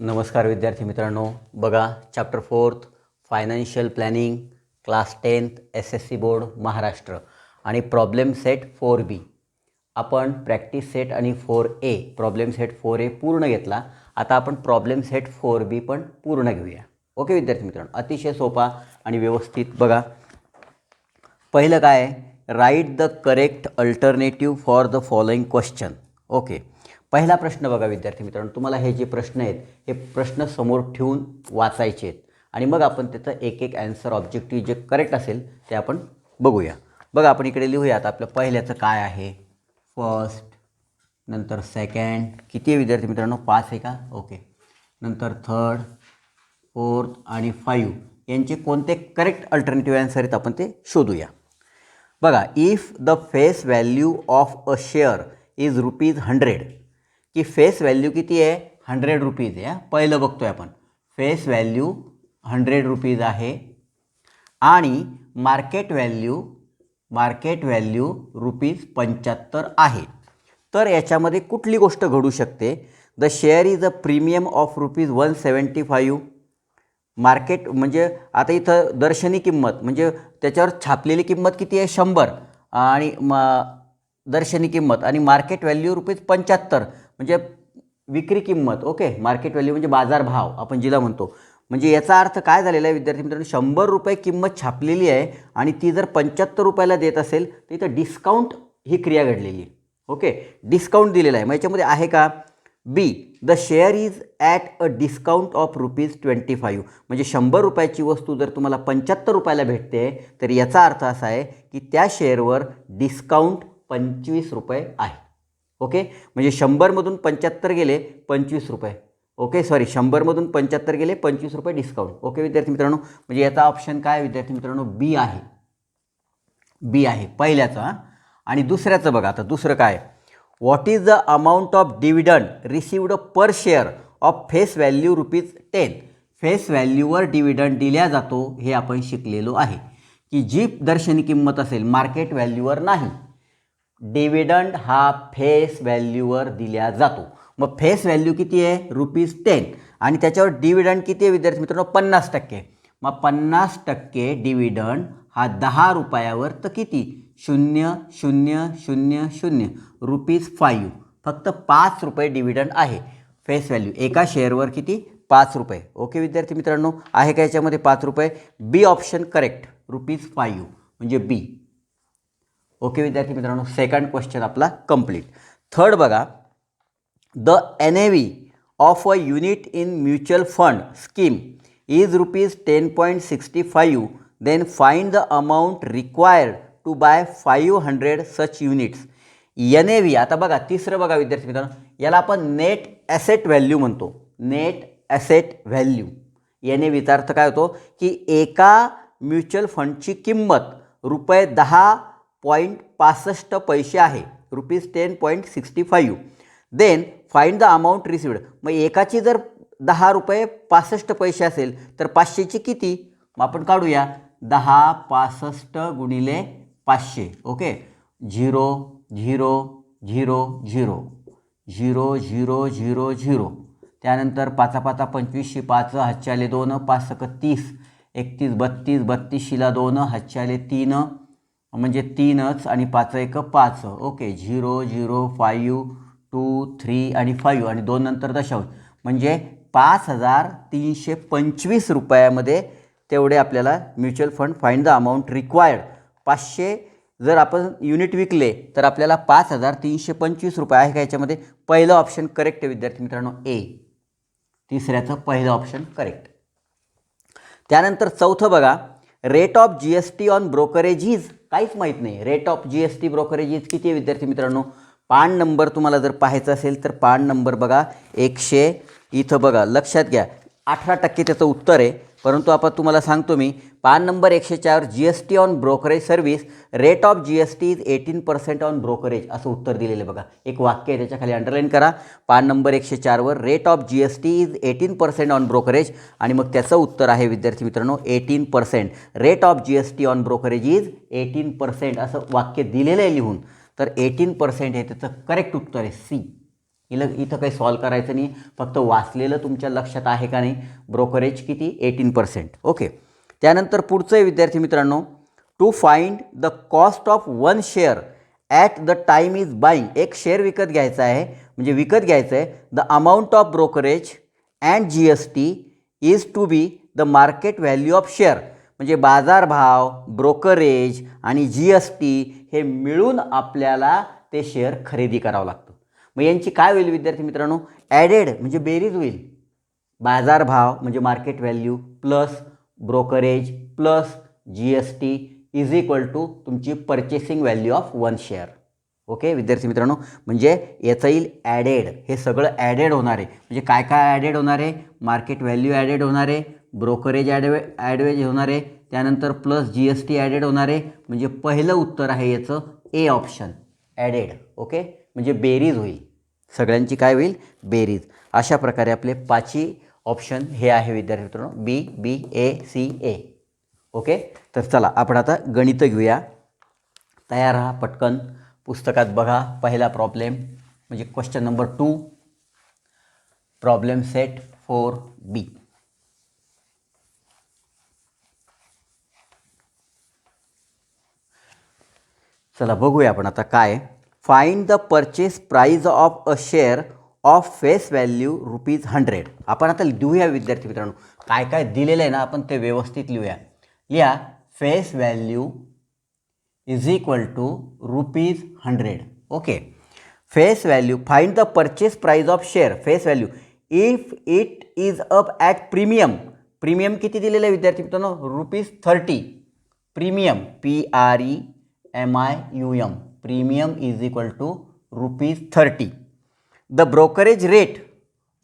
नमस्कार विद्यार्थी मित्रांनो, बघा chapter 4 financial planning class 10th SSC board Maharashtra आणि प्रॉब्लेम सेट 4B आपण प्रॅक्टिस सेट आणि 4A प्रॉब्लेम सेट 4A पूर्ण घेतला. आता आपण प्रॉब्लेम सेट 4B पण पूर्ण घेऊया. ओके विद्यार्थी मित्रांनो, अतिशय सोपा आणि व्यवस्थित. बघा पहिलं काय आहे, write the correct alternative for the following question. Okay, पहिला प्रश्न बघा विद्यार्थी मित्रांनो, तुम्हाला हे जे प्रश्न आहेत हे प्रश्न समोर ठेवून वाचायचे आहेत आणि मग आपण त्याचं एक एक ॲन्सर ऑब्जेक्टिव्ह जे करेक्ट असेल ते आपण बघूया. बघा आपण इकडे लिहूयात. आपलं पहिल्याचं काय आहे, फर्स्ट, नंतर सेकंड, किती आहे विद्यार्थी मित्रांनो, 5 आहे का? ओके, नंतर थर्ड, फोर्थ आणि 5 यांचे कोणते करेक्ट अल्टरनेटिव्ह ॲन्सर आहेत आपण ते शोधूया. बघा, if the face value of a share is ₹100, की फेस व्हॅल्यू किती आहे, 100 रुपीज आहे. पहिलं बघतोय आपण, फेस व्हॅल्यू 100 रुपीज आहे आणि मार्केट व्हॅल्यू ₹75 आहे. तर याच्यामध्ये कुठली गोष्ट घडू शकते? The share is a premium of ₹175. Market म्हणजे आता इथं दर्शनी किंमत म्हणजे त्याच्यावर छापलेली किंमत किती आहे, 100 आणि दर्शनी किंमत आणि मार्केट व्हॅल्यू ₹75 म्हणजे विक्री किंमत. ओके, मार्केट व्हॅल्यू म्हणजे बाजारभाव आपण जिला म्हणतो. म्हणजे याचा अर्थ काय झालेला आहे विद्यार्थी मित्रांनो, ₹100 किंमत छापलेली आहे आणि ती जर ₹75 देत असेल तर इथं डिस्काउंट ही क्रिया घडलेली आहे. ओके, डिस्काउंट दिलेला आहे. मग याच्यामध्ये आहे का? B, the share is at a discount of ₹25. म्हणजे ₹100ची वस्तू जर तुम्हाला ₹75 भेटते तर याचा अर्थ असा आहे की त्या शेअरवर डिस्काउंट ₹25 आहे. ओके, म्हणजे 100मधून 75 गेले ₹25. ओके, सॉरी, 100मधून 75 गेले ₹25 डिस्काउंट. ओके विद्यार्थी मित्रांनो, म्हणजे याचा ऑप्शन काय विद्यार्थी मित्रांनो, बी आहे. बी आहे पहिल्याचा. आणि दुसऱ्याचं बघा, आता दुसरं काय, what is the amount of dividend received per share of face value ₹10. Face व्हॅल्यूवर डिव्हिडंड दिल्या जातो हे आपण शिकलेलो आहे की जी दर्शनी किंमत असेल मार्केट व्हॅल्यूवर नाही. डिव्हिडंड हा फेस व्हॅल्यूवर दिल्या जातो. मग फेस व्हॅल्यू किती आहे, ₹10 आणि त्याच्यावर डिव्हिडंड किती आहे विद्यार्थी मित्रांनो, 50%. मग 50% डिव्हिडंड हा ₹10वर तर किती, 0,000 ₹5. फक्त ₹5 डिव्हिडंड आहे. फेस व्हॅल्यू एका शेअरवर किती, ₹5. ओके विद्यार्थी मित्रांनो, आहे का याच्यामध्ये ₹5? बी ऑप्शन करेक्ट, ₹5 म्हणजे बी. ओके विद्यार्थी मित्रांनो, सेकंड क्वेश्चन आपला कंप्लीट. थर्ड बघा, the NAV of a unit in mutual fund scheme is ₹10.65. Then find the amount required to buy 500 such units. NAV, आता बघा तिसरं बघा विद्यार्थी मित्रांनो, याला आपण नेट ॲसेट व्हॅल्यू म्हणतो. नेट ॲसेट व्हॅल्यू, NAVचा अर्थ काय होतो की एका म्युच्युअल फंडची किंमत ₹10.65 आहे, ₹10.65. Then find the amount received. मग एकाची जर ₹10.65 असेल तर 500ची किती, मग आपण काढूया 10 65 गुणिले 500. ओके, 0 0 0 0 0 0 0 0. त्यानंतर 5 5 25, 5 हातचे आले 2, 5 सक 30, 31 32, 32शीला 2, हातचे आले 3 म्हणजे 3च आणि 5 1 5. ओके, 0 0 5 2 3 आणि 5 आणि 2 नंतर दशांश म्हणजे ₹5325 तेवढे आपल्याला mutual fund find the amount required. 500 जर आपण युनिट विकले तर आपल्याला ₹5325 आहे का याच्यामध्ये? पहिलं ऑप्शन करेक्ट आहे विद्यार्थी मित्रांनो, ए. तिसऱ्याचं पहिलं ऑप्शन करेक्ट. त्यानंतर चौथं बघा, रेट ऑफ GST ऑन ब्रोकरेजीज काहीच माहीत नाही. रेट ऑफ GST ब्रोकरेजीज किती आहे विद्यार्थी मित्रांनो? पान नंबर तुम्हाला जर पाहायचा असेल तर पान नंबर बघा 100. इथं बघा लक्षात घ्या 18% त्याचं उत्तर आहे, परंतु आपण तुम्हाला सांगतो मी, पान number 104 GST on brokerage service, rate of GST is 18% on brokerage असं उत्तर दिलेलं आहे. बघा एक वाक्य आहे, त्याच्या खाली अंडरलाईन करा. पान नंबर 104वर rate of GST is 18% on brokerage आणि मग त्याचं उत्तर आहे विद्यार्थी मित्रांनो 18%. Rate of GST on brokerage is 18% असं वाक्य दिलेलं आहे लिहून. तर 18% हे त्याचं करेक्ट उत्तर आहे, सी. इथं काही सॉल्व करायचं नाही, फक्त वाचलेलं तुमच्या लक्षात आहे का नाही. ब्रोकरेज किती 18%. ओके. त्यानंतर पुढचं विद्यार्थी मित्रांनो, to find the cost of one share at the time is buying. एक शेअर विकत घ्यायचा आहे, म्हणजे विकत घ्यायचं आहे. The amount of brokerage and GST is to be the market value of share. म्हणजे बाजारभाव, ब्रोकरेज आणि GST हे मिळून आपल्याला ते शेअर खरेदी करावं लागतं. मग यांची काय होईल विद्यार्थी मित्रांनो, ॲडेड म्हणजे बेरीज होईल. बाजारभाव म्हणजे market value plus brokerage plus GST is equal to तुमची purchasing value of one share. Okay विद्यार्थी मित्रांनो, म्हणजे याचं येईल ॲडेड. हे सगळं ॲडेड होणार आहे. म्हणजे काय काय ॲडेड होणार आहे, मार्केट व्हॅल्यू ॲडेड होणार आहे, ब्रोकरेज ॲडवेज होणार आहे, त्यानंतर प्लस GST ॲडेड होणार आहे. म्हणजे पहिलं उत्तर आहे याचं ए ऑप्शन, ॲडेड. ओके, म्हणजे बेरीज होईल, सगळ्यांची काय होईल, बेरीज. अशा प्रकारे आपले 5 ऑप्शन हे आहे विद्यार्थी मित्रांनो, BBACA. ओके, तर चला आपण आता गणितं घेऊया. तयार राहा, पटकन पुस्तकात बघा. पहिला प्रॉब्लेम म्हणजे question number 2, problem set 4B. चला बघूया आपण आता काय. Find the purchase price of a share of face value ₹100. आपण आता लिहूया विद्यार्थी मित्रांनो, काय काय दिलेलं आहे ना आपण ते व्यवस्थित लिहूया. लिहा face value is equal to ₹100. Okay, face value, find the purchase price of share face value if it is up at premium. Premium किती दिलेलं आहे विद्यार्थी मित्रांनो, ₹30. Premium PREMIUM, premium is equal to ₹30. The brokerage rate,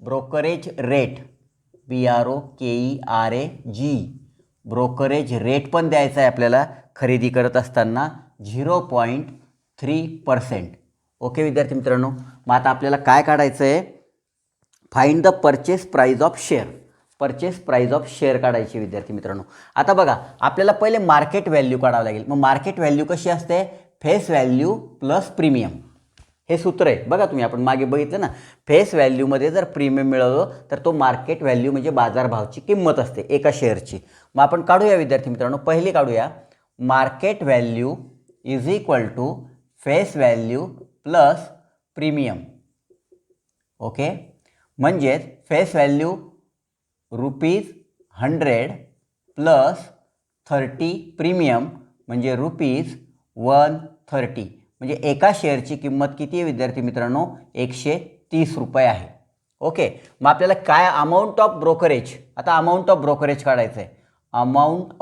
brokerage rate BROKERAG, brokerage rate पण द्यायचा आहे आपल्याला खरेदी करत असताना 0.3%. ओके विद्यार्थी मित्रांनो, मग आता आपल्याला काय काढायचं आहे, find the purchase price of share. Purchase price of share काढायची विद्यार्थी मित्रांनो. आता बघा, आपल्याला पहिले मार्केट व्हॅल्यू काढावं लागेल. मग मार्केट व्हॅल्यू कशी असते, फेस व्हॅल्यू प्लस प्रीमियम. हे सूत्र आहे बघा, तुम्ही आपण मागे बघितलं ना, फेस व्हॅल्यूमध्ये जर प्रीमियम मिळवलं तर तो मार्केट व्हॅल्यू म्हणजे बाजारभावाची किंमत असते एका शेअरची. मग आपण काढूया विद्यार्थी मित्रांनो, पहिली काढूया market value is equal to face value plus premium. Okay, म्हणजेच फेस व्हॅल्यू ₹100 प्लस 30 प्रीमियम म्हणजे ₹130. म्हणजे एका शेअरची किंमत किती आहे विद्यार्थी मित्रांनो, ₹130 आहे. ओके, मग आपल्याला काय अमाऊंट ऑफ ब्रोकरेज, आता अमाऊंट ऑफ ब्रोकरेज काढायचं आहे. Amount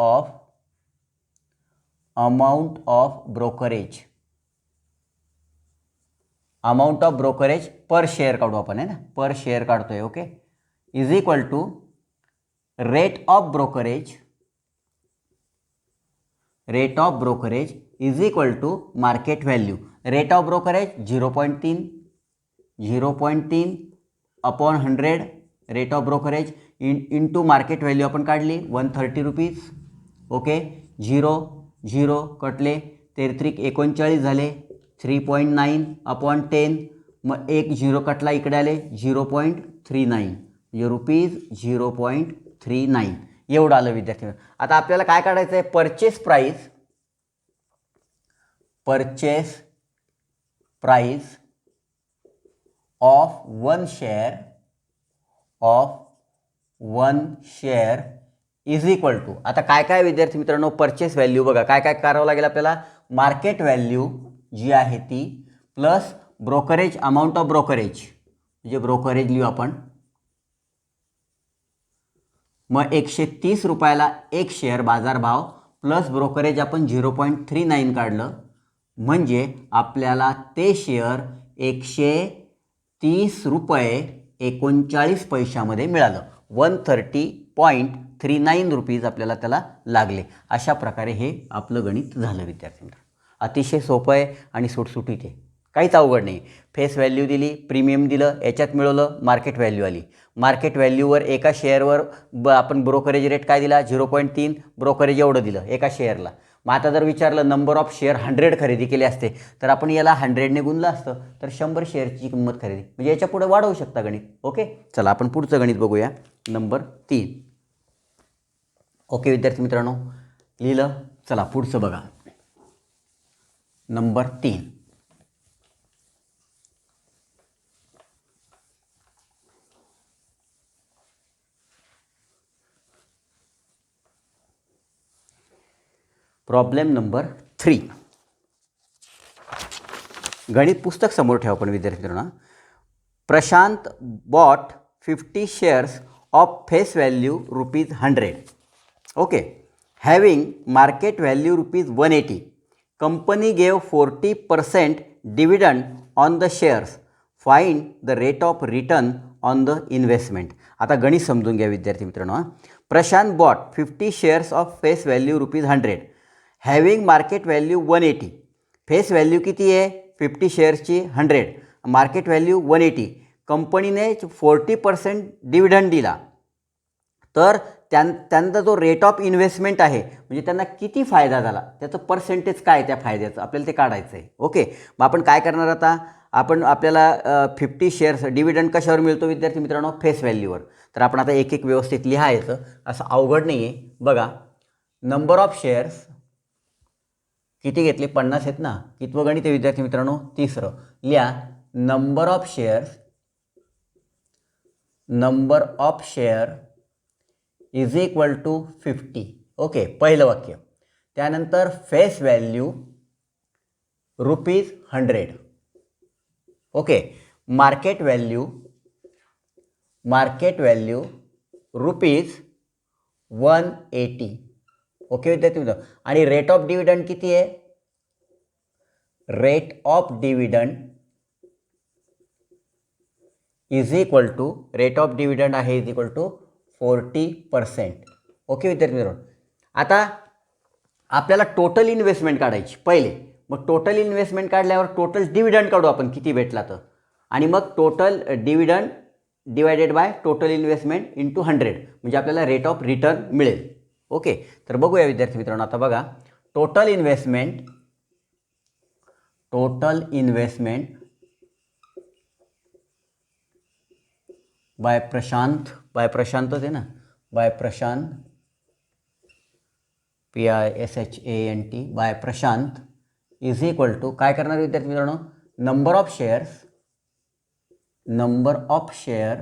of brokerage, amount of brokerage per share काढू आपण, आहे ना, पर शेअर काढतोय. Okay, is equal to rate of brokerage, rate of brokerage is equal to market value. Rate of brokerage 0.3 upon 100. Rate of brokerage into market value आपण काढली ₹130. Okay, 0 कटले, 33 झाले, 3.9 upon 10. मग एक 0 कटला, इकडे आले 0.39 म्हणजे ₹0.39 एवढं आलं विद्यार्थी. आता आपल्याला काय काढायचं आहे, purchase price of one share is equal to. आता काय काय विद्यार्थी मित्रांनो, परचेस व्हॅल्यू बघा काय काय करावं लागेल आपल्याला, मार्केट व्हॅल्यू जी आहे ती plus brokerage, amount of brokerage म्हणजे ब्रोकरेज लिहू आपण. मग ₹130 एक शेअर बाजारभाव प्लस ब्रोकरेज आपण 0.39 काढलं, म्हणजे आपल्याला ते शेअर ₹130.39 मिळालं. 130.39 रुपीज आपल्याला त्याला लागले. अशा प्रकारे हे आपलं गणित झालं विद्यार्थी मित्रांनो. अतिशय सोपं आहे आणि सुटसुटीत आहे, काहीच अवघड नाही. फेस व्हॅल्यू दिली, प्रीमियम दिलं, याच्यात मिळवलं, मार्केट व्हॅल्यू आली. मार्केट व्हॅल्यूवर एका शेअरवर आपण ब्रोकरेज रेट काय दिला, 0.3, ब्रोकरेज एवढं दिलं एका शेअरला. मग आता जर विचारलं नंबर ऑफ शेअर 100 खरेदी केले असते तर आपण याला 100ने गुणलं असतं तर 100 शेअरची किंमत खरेदी, म्हणजे याच्या पुढे वाढवू शकता गणित. ओके, चला आपण पुढचं गणित बघूया. नंबर 3. ओके विद्यार्थी मित्रांनो, लिहिलं. चला पुढचं बघा. नंबर 3. Problem number 3. गणित पुस्तक समोर ठेवा पण विद्यार्थी मित्रांनो. Prashant bought 50 shares of face value ₹100. Okay, having market value ₹180. Company gave 40% dividend on the shares. Find the rate of return on the investment. आता गणित समजून घ्या विद्यार्थी मित्रांनो. Prashant bought 50 shares of face value ₹100. Having market value 180. Face value किती आहे 50 शेअर्सची 100, market value 180. कंपनीने 40% डिव्हिडंड दिला तर त्यांचा जो रेट ऑफ इन्व्हेस्टमेंट आहे म्हणजे त्यांना किती फायदा झाला त्याचं पर्सेंटेज काय त्या फायद्याचं आपल्याला ते काढायचं आहे. ओके, मग आपण काय करणार आता. आपल्याला 50 शेअर्स डिव्हिडंड कशावर मिळतो विद्यार्थी मित्रांनो, फेस व्हॅल्यूवर. तर आपण आता एक एक व्यवस्थित लिहायचं, असं अवघड नाही आहे. बघा, नंबर ऑफ शेअर्स किती घेतले 50 आहेत ना. कितवं गणित आहे विद्यार्थी मित्रांनो, 3रं. लिहा number of share is equal to 50. Okay, पहिलं वाक्य. त्यानंतर face value ₹100. Okay, market value ₹180. Okay विद्यार्थी मित्रांनो, आणि रेट ऑफ डिव्हिडंड किती आहे, rate of dividend is equal to 40%. Okay विद्यार्थी मित्रांनो, आता आपल्याला टोटल इन्व्हेस्टमेंट काढायची पहिले. मग टोटल इन्व्हेस्टमेंट काढल्यावर टोटल डिव्हिडंड काढू आपण किती भेटला तर, आणि मग total dividend divided by total investment into 100 म्हणजे आपल्याला रेट ऑफ रिटर्न मिळेल. ओके, तर बघूया विद्यार्थी मित्रांनो. आता बघा, टोटल इन्व्हेस्टमेंट बाय प्रशांत आहे ना, by Prashant PISHANT by Prashant is equal to काय करणार विद्यार्थी मित्रांनो, number of share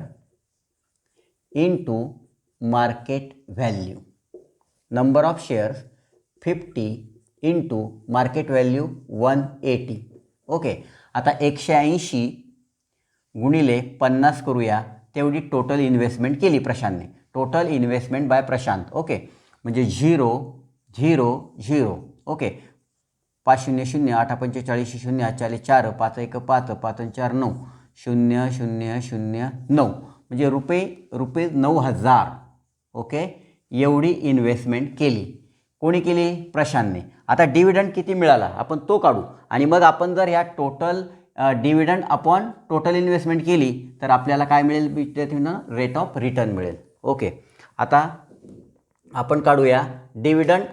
into market value. Number of shares 50 into market value 180. Okay, आता 180 गुणिले 50 करूया, तेवढी टोटल इन्व्हेस्टमेंट केली प्रशांतने. Total investment by Prashant. Okay, म्हणजे 0 0 0. ओके, 5 0 0 8 5 40 0 8 4 5 1 5 5 4 9 0 0 0 9 म्हणजे रुपये 9,000. ओके, एवढी इन्व्हेस्टमेंट केली. कोणी केली, प्रशांतने. आता डिव्हिडंड किती मिळाला आपण तो काढू, आणि मग आपण जर ह्या total dividend upon total investment केली तर आपल्याला काय मिळेल विद्यार्थी मित्रांनो, रेट ऑफ रिटर्न मिळेल. ओके, आता आपण काढूया dividend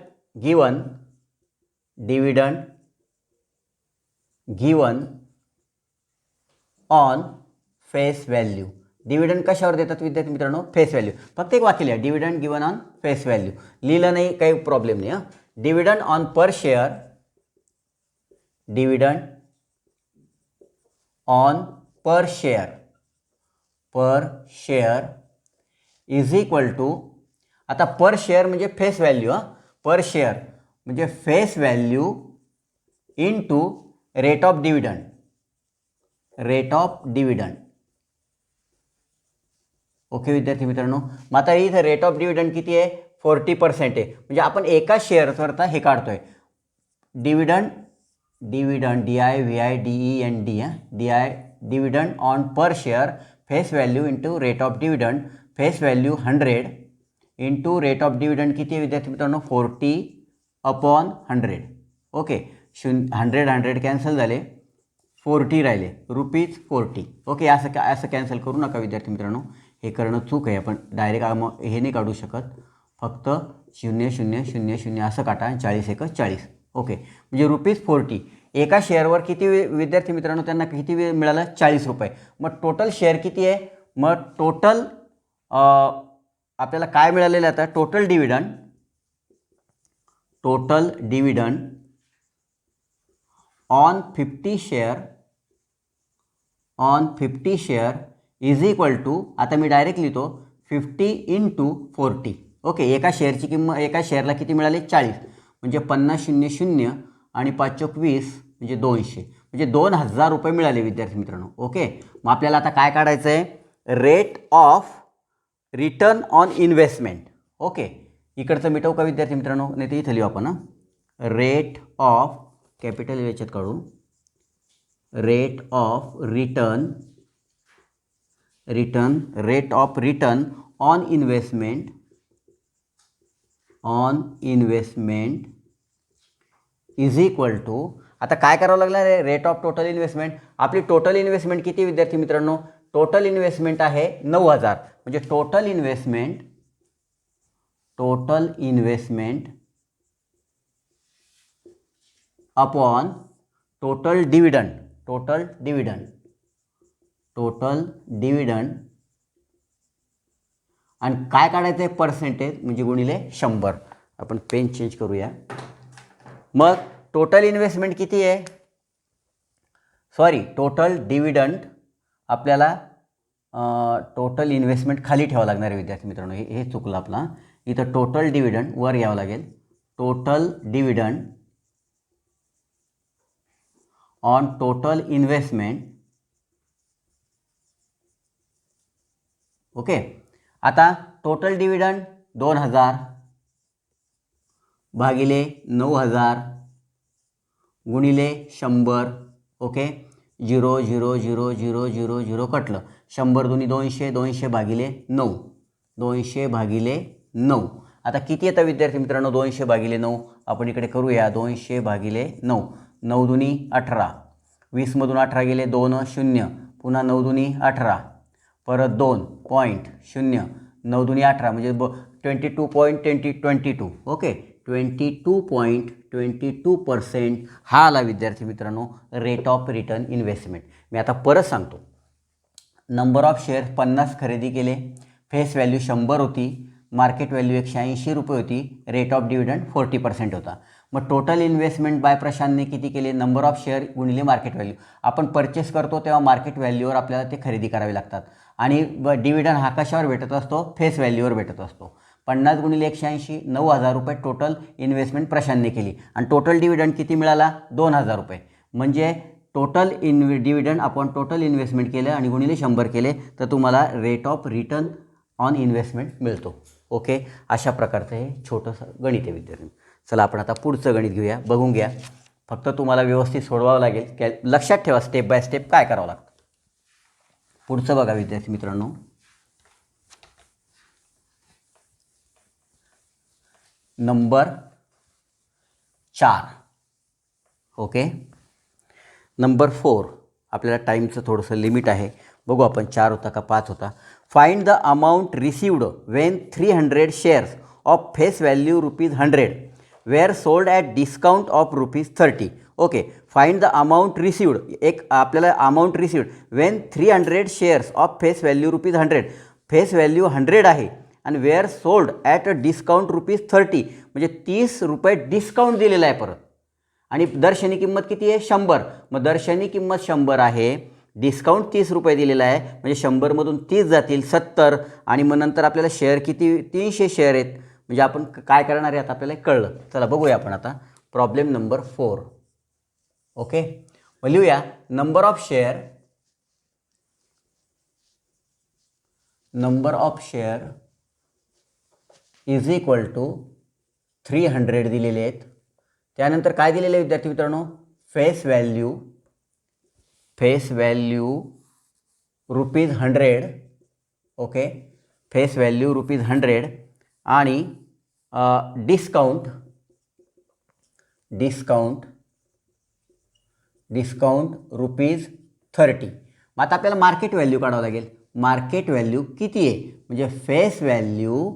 given on face value. Dividend कशावर देतात विद्यार्थी मित्रांनो, फेस व्हॅल्यू. फक्त एक वाक्य लिहा, dividend given on face value. लिहिलं नाही काही प्रॉब्लेम नाही. Dividend on per share, dividend on per share is equal to, आता पर शेअर म्हणजे फेस व्हॅल्यू. पर शेअर म्हणजे face value into rate of dividend. Okay विद्यार्थी मित्रांनो, मग आता इथं रेट ऑफ डिव्हिडंड किती आहे, 40% आहे. म्हणजे आपण एका शेअरकरता हे काढतोय dividend dividend on per share face value into rate of dividend. Face value 100 into rate of dividend किती आहे विद्यार्थी मित्रांनो, 40/100. ओके, 100 कॅन्सल झाले, 40 राहिले, ₹40. ओके, असं कॅन्सल करू नका विद्यार्थी मित्रांनो, हे करणं चूक आहे. आपण डायरेक्ट हे नाही काढू शकत, फक्त 0000 असं काटा, 40 एक 40. ओके, म्हणजे ₹40. एका शेअरवर किती विद्यार्थी मित्रांनो त्यांना किती मिळालं? 40 रुपये. मग टोटल शेअर किती आहे? मग टोटल आपल्याला काय मिळालेलं आहे आता? Total dividend on 50 share is equal to, आता मी डायरेक्ट लिहितो 50 × 40. ओके, एका शेअरची किंमत, एका शेअरला किती मिळाले? 40. म्हणजे 50 आणि 5 चोक 20 म्हणजे 200, म्हणजे 2000 रुपये मिळाले विद्यार्थी मित्रांनो. ओके, मग आपल्याला आता काय काढायचं आहे? Rate of return on investment. Okay, इकडचं मिटवू का विद्यार्थी मित्रांनो? नाही तर इथं लिहू आपण. रेट ऑफ, कॅपिटल याच्यात काढू, rate of return on investment is equal to, आता काय करावं लागणार आहे? Rate of total investment. आपली टोटल इन्व्हेस्टमेंट किती विद्यार्थी मित्रांनो? टोटल इन्व्हेस्टमेंट आहे 9000. म्हणजे total investment upon total dividend आणि काय काढायचं आहे? पर्सेंटेज, म्हणजे गुणिले 100. आपण पेन चेंज करूया. मग टोटल इन्व्हेस्टमेंट किती आहे? टोटल डिव्हिडंड आपल्याला टोटल इन्व्हेस्टमेंट खाली ठेवावं लागणार आहे विद्यार्थी मित्रांनो. हे चुकलं आपला. इथं टोटल डिव्हिडंड वर यावं लागेल. Total dividend on total investment. Okay, आता टोटल डिव्हिडंड 2000 भागिले 9000 गुणिले 100. ओके, 0 कटलं. 100 दुनी 200, 200 भागिले 9. आता किती येतं विद्यार्थी मित्रांनो? 200 भागिले 9 आपण इकडे करूया. 200 भागिले 9, 9 दुनी 18, 20 मधून 18 गेले 2 0, पुन्हा 9 दुनी 18, परत 2.0, 9 दुनी 18 म्हणजे 22.22. ओके, 22.22% हा आला विद्यार्थी मित्रांनो रेट ऑफ रिटर्न इन्व्हेस्टमेंट. मी आता परत सांगतो. नंबर ऑफ शेअर 50 खरेदी केले, फेस व्हॅल्यू 100 होती, मार्केट व्हॅल्यू 180 रुपये होती, रेट ऑफ डिव्हिडंड 40% होता. मग टोटल इन्व्हेस्टमेंट बाय प्रशांतने किती केले? नंबर ऑफ शेअर गुणिले मार्केट व्हॅल्यू. आपण परचेस करतो तेव्हा मार्केट व्हॅल्यूवर आपल्याला ते खरेदी करावे लागतात आणि डिव्हिडंड हा कशावर भेटत असतो? फेस व्हॅल्यूवर भेटत असतो. 50 गुणिले 180, 9000 रुपये टोटल इन्व्हेस्टमेंट प्रशांतने केली आणि टोटल डिव्हिडंड किती मिळाला? 2000 रुपये. म्हणजे टोटल डिव्हिडंड आपण टोटल इन्व्हेस्टमेंट केलं आणि गुणिले 100 केले तर तुम्हाला rate of return on investment मिळतो. ओके, अशा प्रकारचं हे छोटंसं गणित आहे विद्यार्थी. चला आपण आता पुढचं गणित घेऊया, बघून घ्या. फक्त तुम्हाला व्यवस्थित सोडवावं लागेल. लक्षात ठेवा स्टेप बाय स्टेप काय करावं लागतं. पुढचं बघा विद्यार्थी मित्रांनो. नंबर 4. ओके, नंबर 4 आपल्याला टाईमचं थोडंसं लिमिट आहे. बघू आपण 4 होता का 5 होता. Find the amount received when 300 shares of face value ₹100 were sold at discount of ₹30. Okay, find the amount received. एक आपल्याला amount received when 300 shares of face value ₹100. Face value 100 आहे आणि were sold at a discount ₹30 म्हणजे 30 रुपये discount दिलेला आहे परत. आणि दर्शनी किंमत किती आहे? 100. मग दर्शनी किंमत 100 आहे, डिस्काउंट 30 रुपये दिलेला आहे, म्हणजे 100मधून 30 जातील 70 आणि मग नंतर आपल्याला शेअर किती? 300 शेअर आहेत. म्हणजे आपण काय करणार आहे आता आपल्याला कळलं. चला बघूया आपण आता प्रॉब्लेम नंबर 4. ओके, मग लिहूया. Number of share is equal to 300 दिलेले आहेत. त्यानंतर काय दिलेलं आहे विद्यार्थी मित्रांनो? Face value ₹100. Okay, face value ₹100 आणि डिस्काउंट ₹30. मग आता आपल्याला मार्केट व्हॅल्यू काढावं लागेल. मार्केट व्हॅल्यू किती आहे? म्हणजे फेस व्हॅल्यू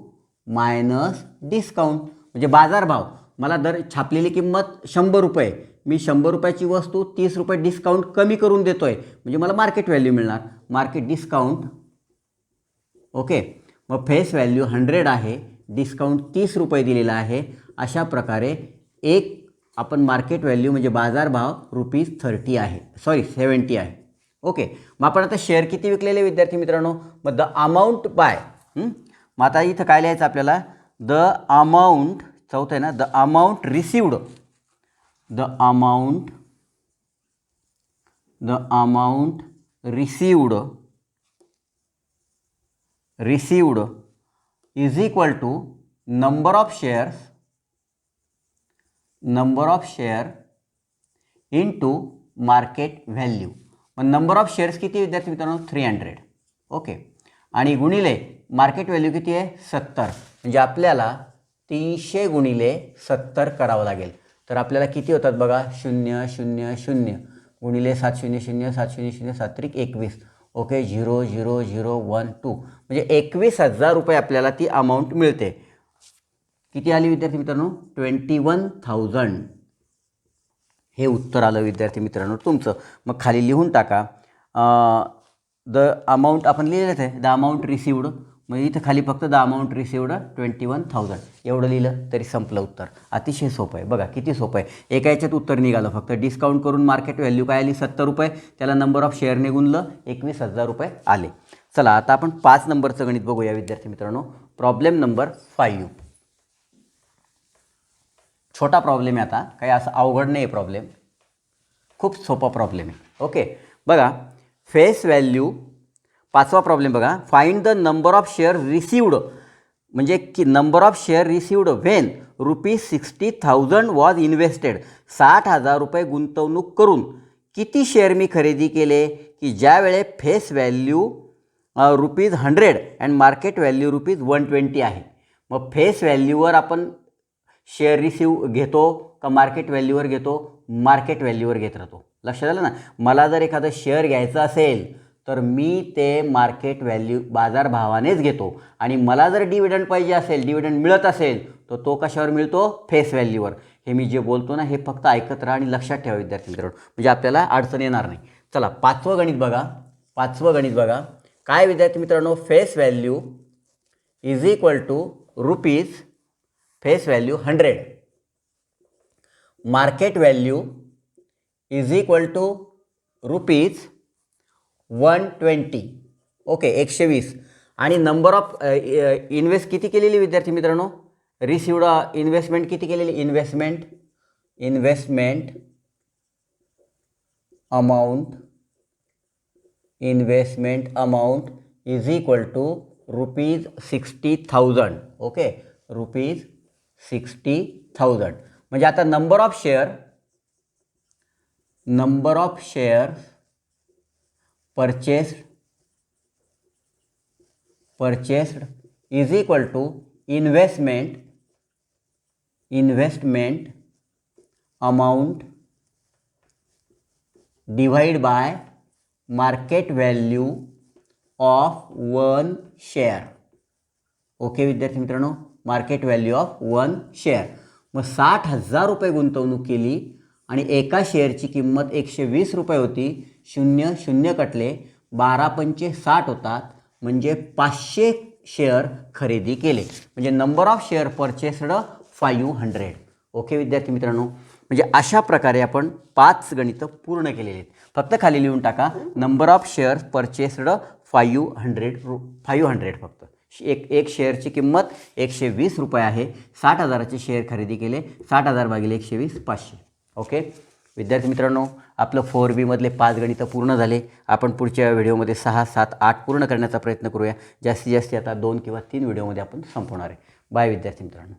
मायनस डिस्काउंट. म्हणजे बाजारभाव, मला दर छापलेली किंमत 100 रुपये, मी 100 रुपयाची वस्तू 30 रुपये डिस्काउंट कमी करून देतोय, म्हणजे मला मार्केट व्हॅल्यू मिळणार, मार्केट डिस्काउंट. ओके, मग फेस व्हॅल्यू 100 आहे, डिस्काउंट 30 रुपये दिलेला आहे. अशा प्रकारे एक आपण मार्केट व्हॅल्यू म्हणजे बाजारभाव ₹30 आहे, 70 आहे. ओके, मग आपण आता शेअर किती विकलेले विद्यार्थी मित्रांनो, मग द अमाऊंट बाय. मग आता इथं काय लिहायचं आपल्याला, द अमाऊंट, चौथं आहे ना, the amount received, the amount received is equal to number of share into market value. मग नंबर ऑफ शेअर्स किती विद्यार्थी मित्रांनो, 300. ओके, आणि गुणिले मार्केट व्हॅल्यू किती आहे, 70. म्हणजे आपल्याला 300 गुणिले 70 करावं लागेल. तर आपल्याला किती होतात बघा, 0 0 0 गुणिले 700 700 7 त्रिक 21. ओके, 0 0 0 1 2 म्हणजे 21,000 रुपये आपल्याला ती अमाऊंट मिळते. किती आली विद्यार्थी मित्रांनो, 21,000. हे उत्तर आलं विद्यार्थी मित्रांनो तुमचं. मग खाली लिहून टाका, द अमाऊंट आपण लिहिलेलंच आहे, द अमाऊंट रिसिव्ड. मग इथं खाली फक्त द अमाऊंट रिसिव्ड 21,000 एवढं लिहिलं तरी संपलं उत्तर. अतिशय सोपं आहे बघा, किती सोपं आहे. एका याच्यात उत्तर निघालं, फक्त डिस्काउंट करून मार्केट व्हॅल्यू काय आली, 70 रुपये, त्याला नंबर ऑफ शेअरने गुणलं, 21,000 रुपये आले. चला आता आपण 5 नंबरचं गणित बघूया विद्यार्थी मित्रांनो. Problem number 5. छोटा प्रॉब्लेम आहे, आता काही असं अवघड नाही आहे प्रॉब्लेम, खूप सोपा प्रॉब्लेम आहे. ओके, बघा फेस व्हॅल्यू, 5वा प्रॉब्लेम बघा, find the number of share received, म्हणजे की number of share received when ₹60,000 was invested. 60,000 रुपये गुंतवणूक करून किती शेअर मी खरेदी केले, की ज्यावेळे face value ₹100 and market value ₹120 आहे. मग फेस व्हॅल्यूवर आपण शेअर रिसिव्ह घेतो का मार्केट व्हॅल्यूवर घेतो, मार्केट व्हॅल्यूवर घेत राहतो. लक्षात आलं ना. मला जर एखादं शेअर घ्यायचं असेल तर मी ते मार्केट व्हॅल्यू बाजारभावानेच घेतो, आणि मला जर डिव्हिडंड पाहिजे असेल, डिव्हिडंड मिळत असेल तर तो कशावर मिळतो, फेस व्हॅल्यूवर. हे मी जे बोलतो ना हे फक्त ऐकत राहा आणि लक्षात ठेवा विद्यार्थी मित्रांनो, म्हणजे आपल्याला अडचण येणार नाही. चला 5वं गणित बघा. 5वं गणित बघा काय विद्यार्थी मित्रांनो, face value is equal to rupees, face value 100, market value is equal to ₹120. Okay, 120. आणि नंबर ऑफ इन्व्हेस्ट किती केलेली विद्यार्थी मित्रांनो, रिसिव्ड इन्व्हेस्टमेंट किती केलेली, investment amount is equal to ₹60,000. Okay, ₹60,000. म्हणजे आता number of share purchased is equal to investment amount divided by market value of 1 share. Okay विद्यार्थी मित्रांनो, मार्केट व्हॅल्यू ऑफ 1 शेअर. मग 60,000 रुपये गुंतवणूक केली आणि एका शेअरची किंमत 120 रुपये होती. 0 0 कटले, 12 पंचे 60 होतात, म्हणजे 500 शेअर खरेदी केले. म्हणजे number of share purchased 500. Okay विद्यार्थी मित्रांनो, म्हणजे अशा प्रकारे आपण 5 गणितं पूर्ण केलेली आहेत. फक्त खाली लिहून टाका, नंबर ऑफ शेअर परचेस्ड 500 फक्त. एक शेअरची किंमत 120 रुपये आहे, 60,000चे शेअर खरेदी केले, 60,000 भागिले 120 500. ओके विद्यार्थी मित्रांनो, आपलं 4B मधले 5 गणितं पूर्ण झाले. आपण पुढच्या व्हिडिओमध्ये 6, 7, 8 पूर्ण करण्याचा प्रयत्न करूया. जास्तीत जास्त आता 2 किंवा 3 व्हिडिओमध्ये आपण संपवणार आहे. बाय विद्यार्थी मित्रांनो.